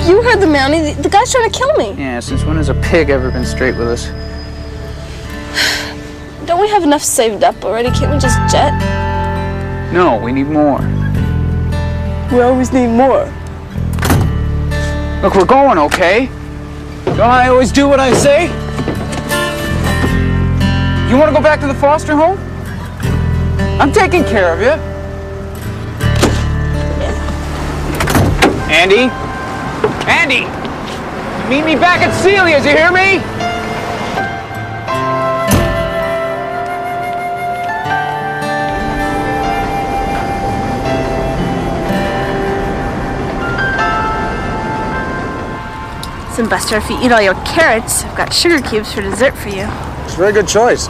You heard the Mountie. The guy's trying to kill me. Yeah, since when has a pig ever been straight with us? Don't we have enough saved up already? Can't we just jet? No, we need more. We always need more. Look, we're going, okay? Don't I always do what I say? You want to go back to the foster home? I'm taking care of you. Andy? Andy! Meet me back at Celia's, you hear me? Listen, Buster, if you eat all your carrots, I've got sugar cubes for dessert for you. It's a very good choice.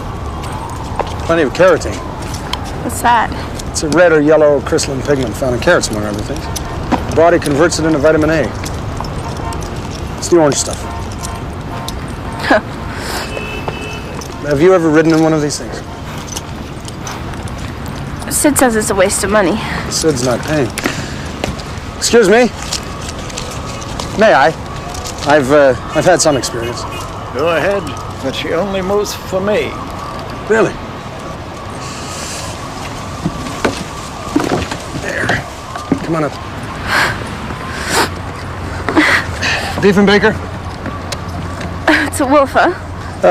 Plenty of carotene. What's that? It's a red or yellow crystalline pigment found in carrots, among other things. The body converts it into vitamin A. It's the orange stuff. Have you ever ridden in one of these things? Sid says it's a waste of money. Sid's not paying. Excuse me? May I? I've had some experience. Go ahead, but she only moves for me. Really? There. Come on up. Diefenbaker? It's a wolf, huh?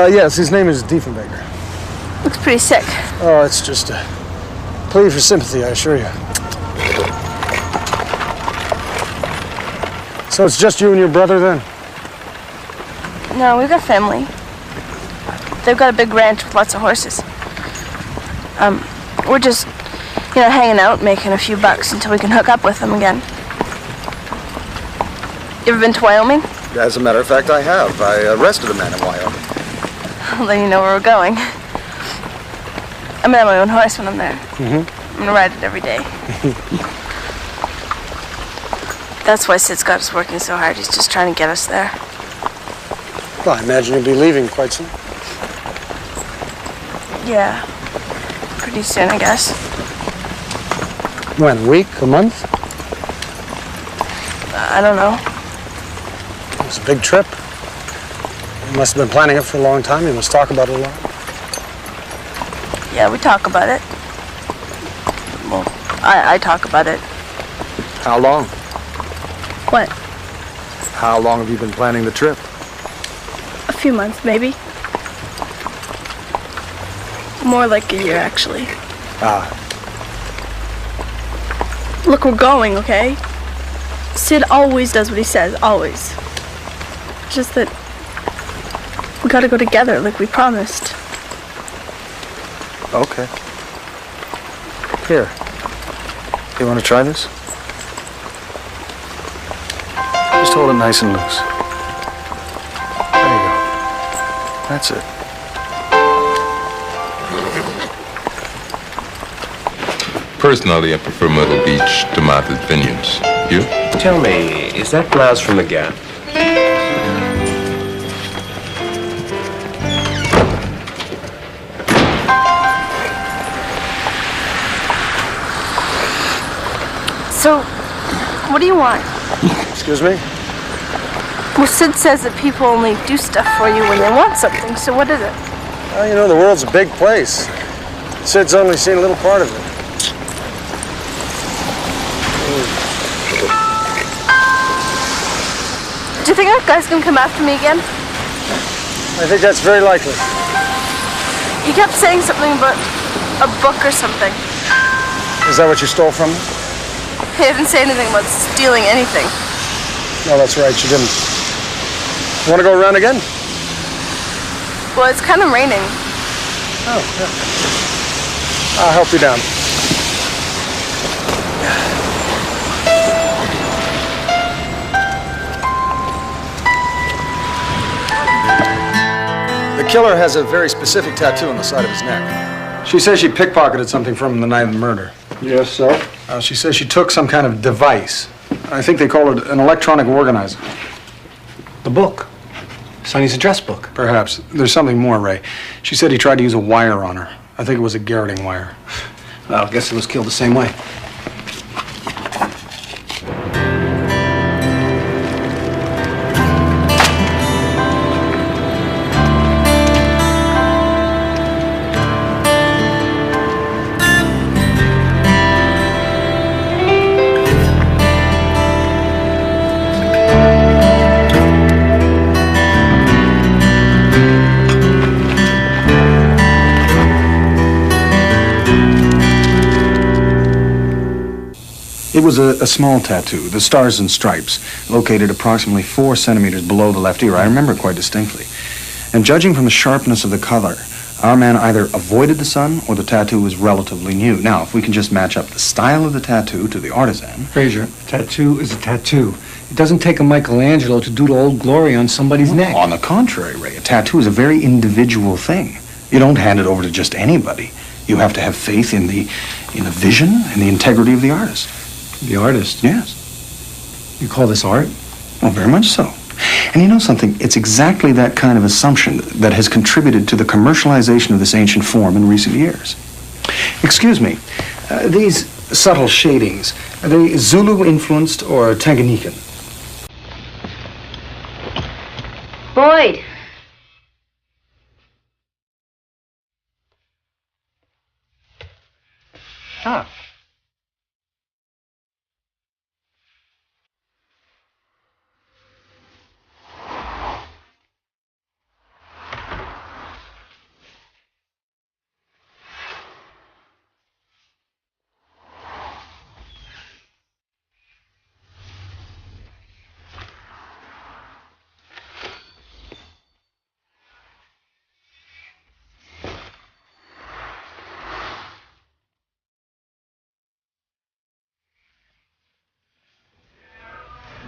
Yes, his name is Diefenbaker. Looks pretty sick. Oh, it's just a plea for sympathy, I assure you. So it's just you and your brother, then? No, we've got family. They've got a big ranch with lots of horses. We're just, hanging out, making a few bucks until we can hook up with them again. You ever been to Wyoming? As a matter of fact, I have. I arrested a man in Wyoming. Well, then you know where we're going. I'm gonna have my own horse when I'm there. Mm-hmm. I'm gonna ride it every day. That's why Sid's got us working so hard. He's just trying to get us there. Well, I imagine you'll be leaving quite soon. Yeah. Pretty soon, I guess. When, a week, a month? I don't know. It's a big trip. You must have been planning it for a long time. You must talk about it a lot. Yeah, we talk about it. Well, I talk about it. How long? What? How long have you been planning the trip? A few months, maybe. More like a year, actually. Ah. Look, we're going, okay? Sid always does what he says, always. Just that we gotta go together like we promised. Okay. Here. You want to try this? Just hold it nice and loose. There you go. That's it. Personally, I prefer Myrtle Beach to Martha's Vineyards. You? Tell me, is that blouse from the Gap? So, what do you want? Excuse me? Well, Sid says that people only do stuff for you when they want something, so what is it? Well, the world's a big place. Sid's only seen a little part of it. Do you think that guy's gonna come after me again? I think that's very likely. He kept saying something about a book or something. Is that what you stole from him? He didn't say anything about stealing anything. No, that's right, you didn't. You want to go around again? Well, it's kind of raining. Oh, yeah. I'll help you down. The killer has a very specific tattoo on the side of his neck. She says she pickpocketed something from him the night of the murder. Yes, sir. She says she took some kind of device. I think they call it an electronic organizer. The book. Sonny's address book. Perhaps. There's something more, Ray. She said he tried to use a wire on her. I think it was a garroting wire. Well, I guess it was killed the same way. It was a small tattoo, the Stars and Stripes, located approximately 4 centimeters below the left ear. I remember it quite distinctly. And judging from the sharpness of the color, our man either avoided the sun or the tattoo was relatively new. Now, if we can just match up the style of the tattoo to the artisan... Fraser, tattoo is a tattoo. It doesn't take a Michelangelo to doodle Old Glory on somebody's neck. On the contrary, Ray, a tattoo is a very individual thing. You don't hand it over to just anybody. You have to have faith in the vision and the integrity of the artist. The artist? Yes. You call this art? Oh, very much so. And you know something? It's exactly that kind of assumption that has contributed to the commercialization of this ancient form in recent years. Excuse me, these subtle shadings, are they Zulu-influenced or Tanganyikan? Boyd. Ah.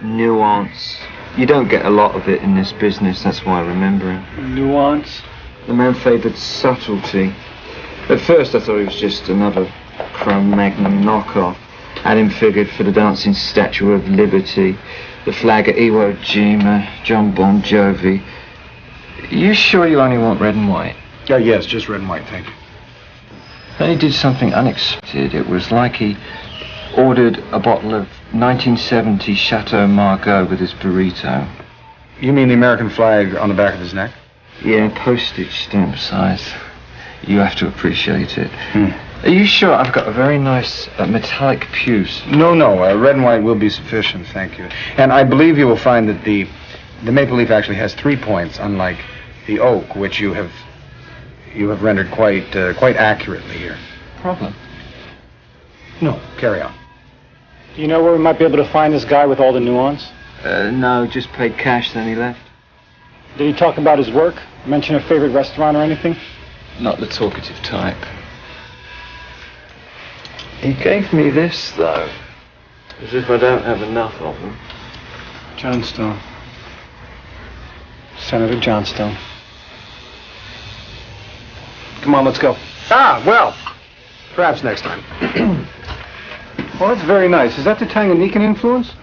Nuance. You don't get a lot of it in this business, that's why I remember him. Nuance? The man favoured subtlety. At first I thought he was just another Cro-Magnon knockoff. Had him figured for the dancing Statue of Liberty, the flag of Iwo Jima, John Bon Jovi. You sure you only want red and white? Yes, just red and white, thank you. Then he did something unexpected. It was like he ordered a bottle of 1970 Chateau Margaux with his burrito. You mean the American flag on the back of his neck? Yeah, postage stamp size. You have to appreciate it. Are you sure? I've got a very nice metallic puce. No, red and white will be sufficient, thank you. And I believe you will find that the maple leaf actually has 3 points, unlike the oak, which you have rendered quite accurately here. Problem? No, carry on. Do you know where we might be able to find this guy with all the nuance? No, just paid cash, then he left. Did he talk about his work? Mention a favorite restaurant or anything? Not the talkative type. He gave me this, though. As if I don't have enough of them. Johnstone. Senator Johnstone. Come on, let's go. Well, perhaps next time. Well, that's very nice. Is that the Tanganyikan influence?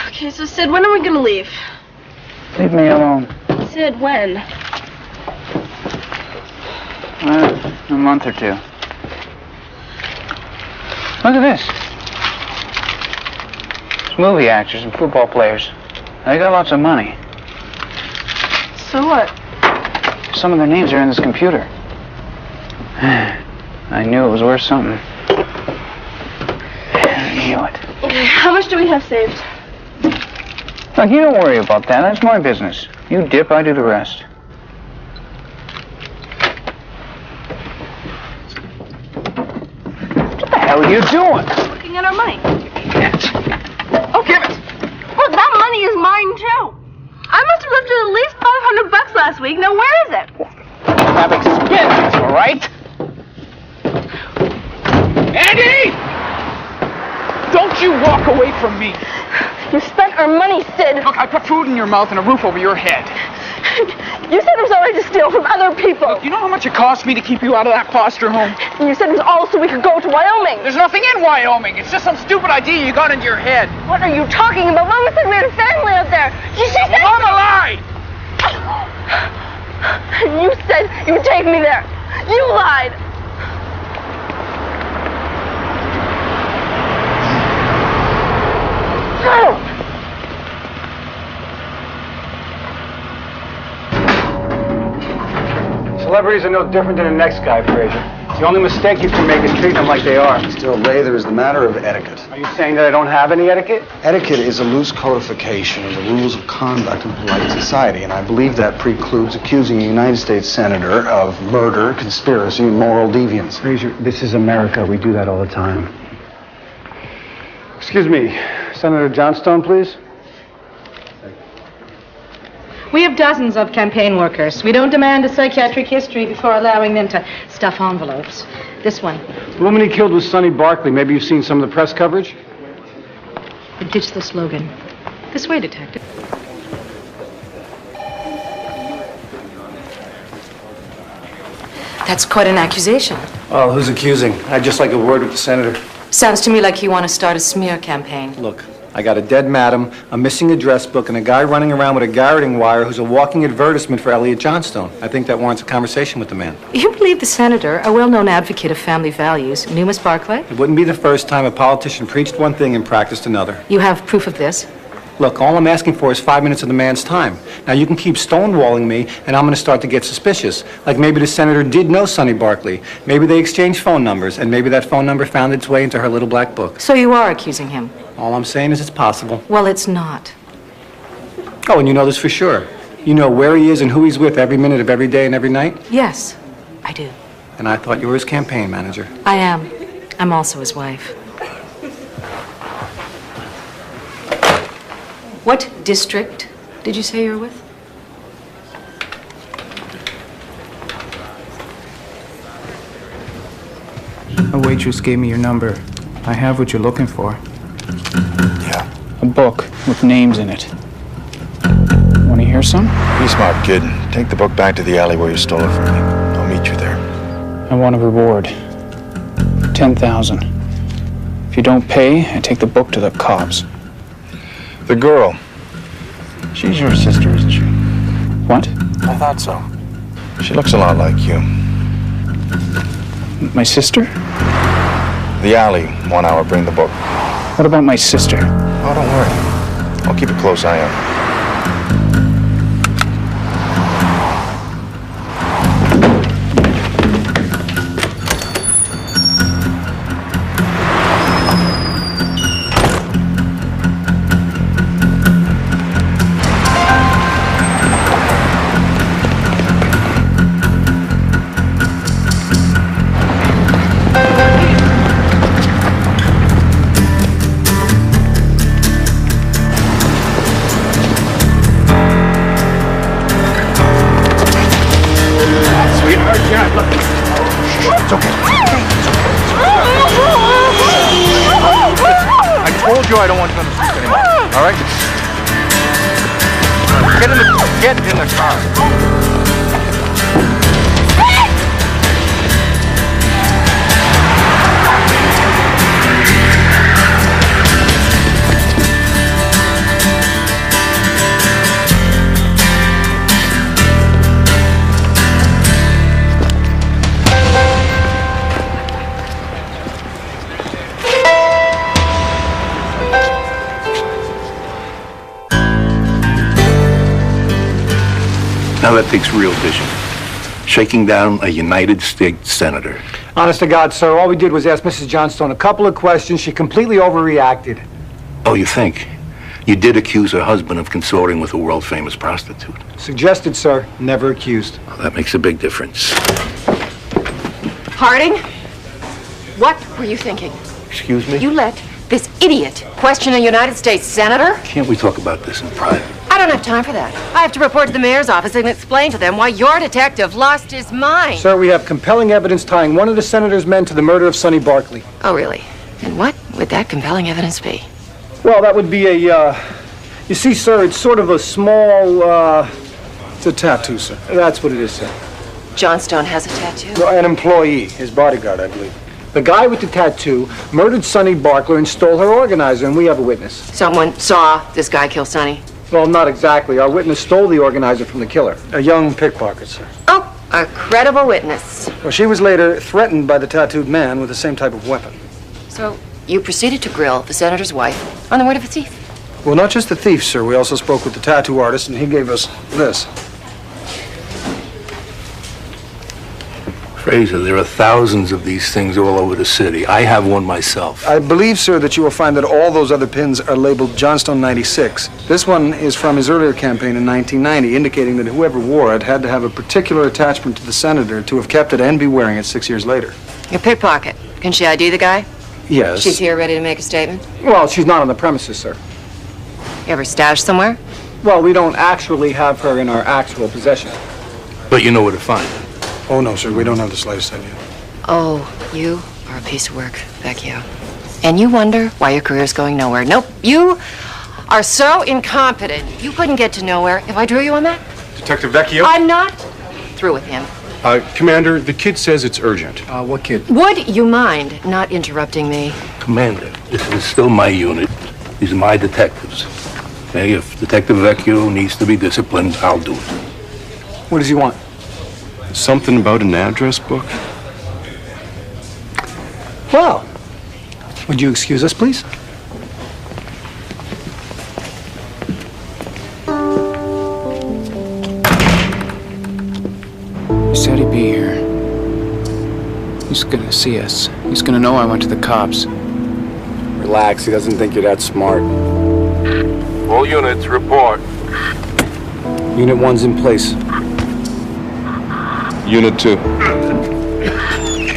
Okay, so Sid, when are we gonna leave? Leave me alone. Sid, when? A month or two. Look at this. It's movie actors and football players. They got lots of money. So what? Some of their names are in this computer. I knew it was worth something. I knew it. Okay, how much do we have saved? Look, you don't worry about that. That's my business. You dip, I do the rest. What the hell are you doing? Looking at our money. Yes. Oh, give it. Well, that money is mine too. I must have lifted at least $500 last week. Now where is it? Have experience, all right? Andy! Don't you walk away from me. You spent our money, Sid. Look, I put food in your mouth and a roof over your head. You said it was all right to steal from other people. Look, you know how much it cost me to keep you out of that foster home? And you said it was all so we could go to Wyoming. There's nothing in Wyoming. It's just some stupid idea you got into your head. What are you talking about? Mama said we had a family out there. She said... Mama lied! And you said you would take me there. You lied. No! Celebrities are no different than the next guy, Fraser. The only mistake you can make is treat them like they are. Still, Ray, there is the matter of etiquette. Are you saying that I don't have any etiquette? Etiquette is a loose codification of the rules of conduct in polite society, and I believe that precludes accusing a United States senator of murder, conspiracy, and moral deviance. Fraser, this is America. We do that all the time. Excuse me, Senator Johnstone, please. We have dozens of campaign workers. We don't demand a psychiatric history before allowing them to stuff envelopes. This one. The woman he killed was Sonny Barkley. Maybe you've seen some of the press coverage? Ditch the slogan. This way, Detective. That's quite an accusation. Well, who's accusing? I'd just like a word with the senator. Sounds to me like you want to start a smear campaign. Look, I got a dead madam, a missing address book, and a guy running around with a garroting wire who's a walking advertisement for Elliot Johnstone. I think that warrants a conversation with the man. You believe the senator, a well-known advocate of family values, knew Miss Barclay? It wouldn't be the first time a politician preached one thing and practiced another. You have proof of this? Look, all I'm asking for is 5 minutes of the man's time. Now, you can keep stonewalling me, and I'm going to start to get suspicious. Like maybe the senator did know Sonny Barkley. Maybe they exchanged phone numbers, and maybe that phone number found its way into her little black book. So you are accusing him? All I'm saying is it's possible. Well, it's not. Oh, and you know this for sure. You know where he is and who he's with every minute of every day and every night? Yes, I do. And I thought you were his campaign manager. I am. I'm also his wife. What district did you say you were with? A waitress gave me your number. I have what you're looking for. Yeah. A book with names in it. Want to hear some? Be smart, kid. Take the book back to the alley where you stole it from me. I'll meet you there. I want a reward. 10,000. If you don't pay, I take the book to the cops. The girl. She's your sister, isn't she? What? I thought so. She looks a lot like you. My sister? The alley, 1 hour, bring the book. What about my sister? Oh, don't worry. I'll keep a close eye on her. I don't want you on the streets anymore. All right? Get in the car. Now that takes real vision. Shaking down a United States senator. Honest to God, sir, all we did was ask Mrs. Johnstone a couple of questions. She completely overreacted. Oh, you think? You did accuse her husband of consorting with a world-famous prostitute. Suggested, sir, never accused. Well, that makes a big difference. Harding, what were you thinking? Excuse me? You let this idiot question a United States senator? Can't we talk about this in private? I don't have time for that. I have to report to the mayor's office and explain to them why your detective lost his mind. Sir, we have compelling evidence tying one of the senator's men to the murder of Sonny Barkley. Oh, really? And what would that compelling evidence be? Well, that would be a, you see, sir, it's sort of a small, it's a tattoo, sir. That's what it is, sir. Johnstone has a tattoo? No, an employee, his bodyguard, I believe. The guy with the tattoo murdered Sonny Barkley and stole her organizer, and we have a witness. Someone saw this guy kill Sonny? Well, not exactly. Our witness stole the organizer from the killer. A young pickpocket, sir. Oh, a credible witness. Well, she was later threatened by the tattooed man with the same type of weapon. So you proceeded to grill the senator's wife on the word of a thief? Well, not just the thief, sir. We also spoke with the tattoo artist, and he gave us this. Fraser, there are thousands of these things all over the city. I have one myself. I believe, sir, that you will find that all those other pins are labeled Johnstone 96. This one is from his earlier campaign in 1990, indicating that whoever wore it had to have a particular attachment to the senator to have kept it and be wearing it 6 years later. Your pickpocket. Can she ID the guy? Yes. She's here ready to make a statement? Well, she's not on the premises, sir. You ever stashed somewhere? Well, we don't actually have her in our actual possession. But you know where to find her. Oh, no, sir. We don't have the slightest idea. Oh, you are a piece of work, Vecchio. And you wonder why your career's going nowhere. Nope, you are so incompetent. You couldn't get to nowhere if I drew you on that. Detective Vecchio? I'm not through with him. Commander, the kid says it's urgent. What kid? Would you mind not interrupting me? Commander, this is still my unit. These are my detectives. Okay, if Detective Vecchio needs to be disciplined, I'll do it. What does he want? Something about an address book? Well, would you excuse us, please? He said he'd be here. He's gonna see us. He's gonna know I went to the cops. Relax, he doesn't think you're that smart. All units, report. Unit 1's in place. Unit 2.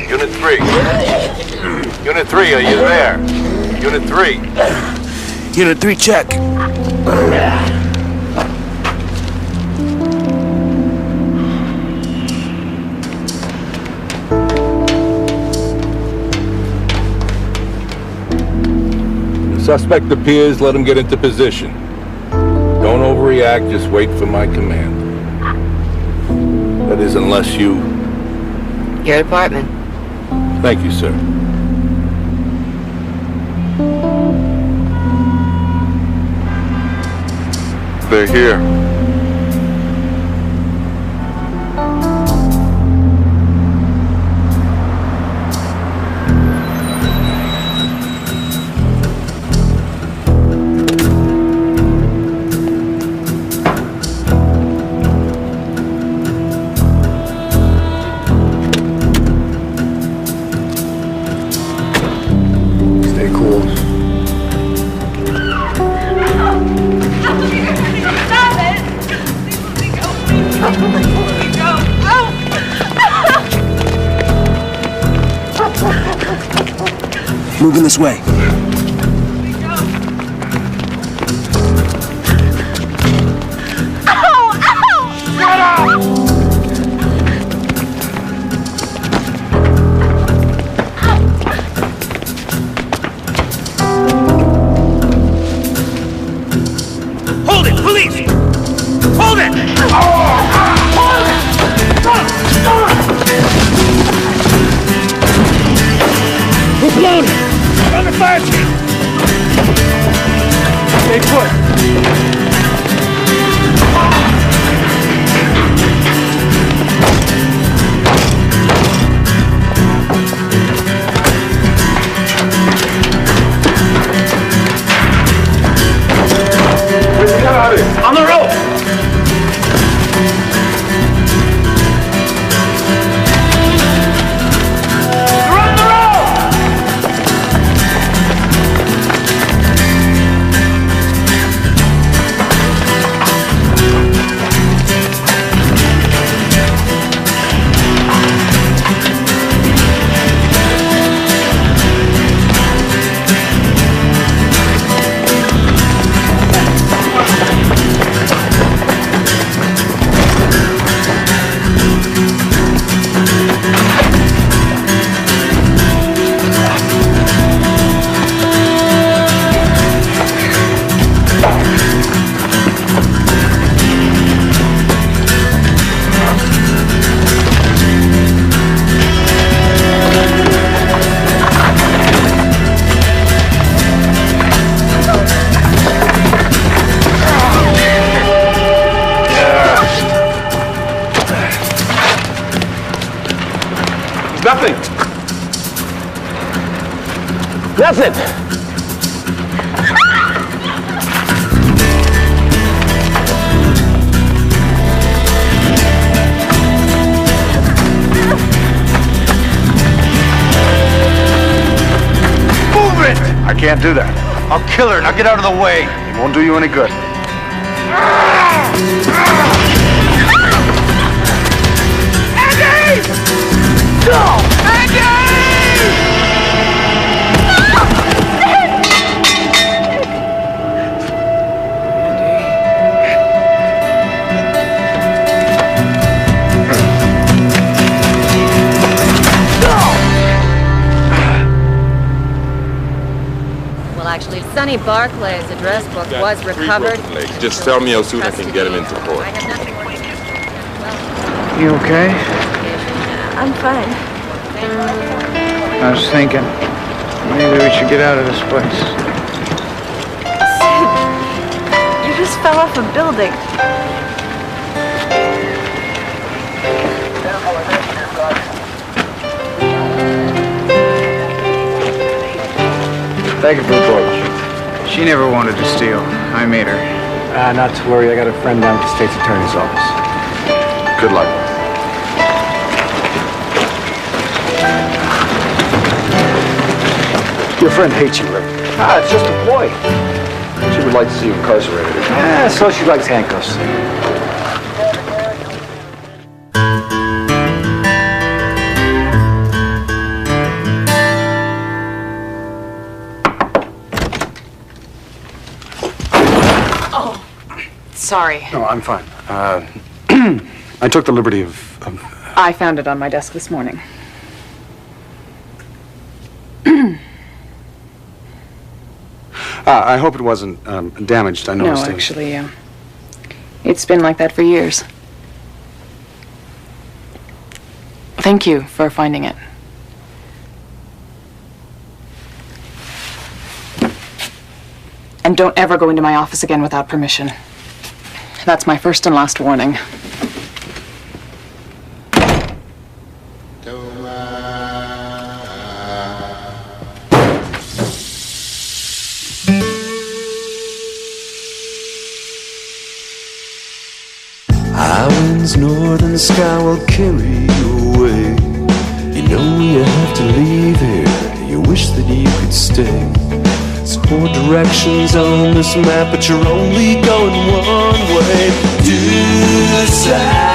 Unit 3. Unit 3, are you there? Unit 3. Unit 3, check. The suspect appears, let him get into position. Don't overreact, just wait for my command. That is, unless you... Your department. Thank you, sir. They're here. Stay cool. Moving this way. Hold it, police! Hold it! We're blown! On the fire team! Stay put! On the rope! They're on the rope! Nothing. Nothing. I can't do that. I'll kill her. Now get out of the way. It won't do you any good. Andy! No! Andy! Actually, Sonny Barclay's address book was recovered. Just tell me how soon I can get him into court. You okay? I'm fine. I was thinking, maybe we should get out of this place. Sid, you just fell off a building. Thank you for the book. She never wanted to steal. I made her. Not to worry. I got a friend down at the state's attorney's office. Good luck. Your friend hates you, Rick. It's just a ploy. She would like to see you incarcerated. So she likes handcuffs. Sorry. No, I'm fine. I took the liberty of... I found it on my desk this morning. I hope it wasn't damaged. I No, noticed actually, it's been like that for years. Thank you for finding it. And don't ever go into my office again without permission. That's my first and last warning. Island's northern sky will carry you away. You know you have to leave here. You wish that you could stay. There's 4 directions on this map, but you're only going one way. Decide.